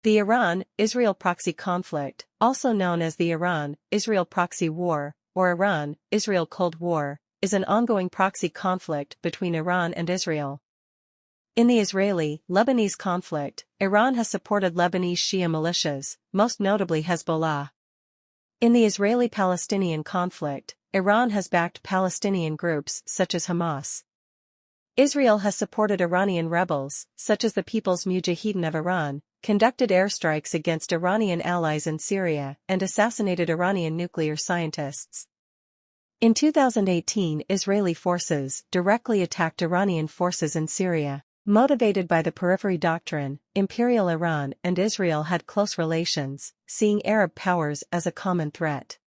The Iran-Israel proxy conflict, also known as the Iran-Israel proxy war, or Iran-Israel Cold War, is an ongoing proxy conflict between Iran and Israel. In the Israeli-Lebanese conflict, Iran has supported Lebanese Shia militias, most notably Hezbollah. In the Israeli-Palestinian conflict, Iran has backed Palestinian groups such as Hamas. Israel has supported Iranian rebels, such as the People's Mujahedin of Iran, conducted airstrikes against Iranian allies in Syria, and assassinated Iranian nuclear scientists. In 2018, Israeli forces directly attacked Iranian forces in Syria. Motivated by the periphery doctrine, Imperial Iran and Israel had close relations, seeing Arab powers as a common threat.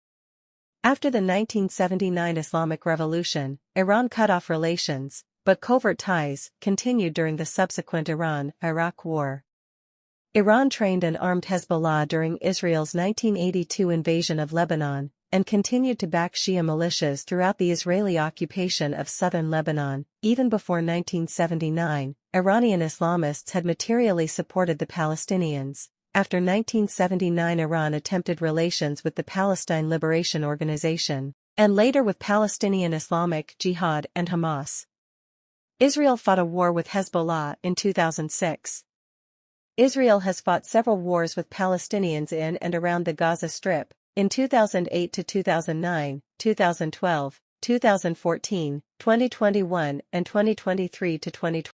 After the 1979 Islamic Revolution, Iran cut off relations, but covert ties continued during the subsequent Iran-Iraq War. Iran trained and armed Hezbollah during Israel's 1982 invasion of Lebanon, and continued to back Shia militias throughout the Israeli occupation of Southern Lebanon. Even before 1979, Iranian Islamists had materially supported the Palestinians. After 1979, Iran attempted relations with the Palestine Liberation Organization, and later with Palestinian Islamic Jihad and Hamas. Israel fought a war with Hezbollah in 2006. Israel has fought several wars with Palestinians in and around the Gaza Strip, in 2008 to 2009, 2012, 2014, 2021 and 2023 to 2020.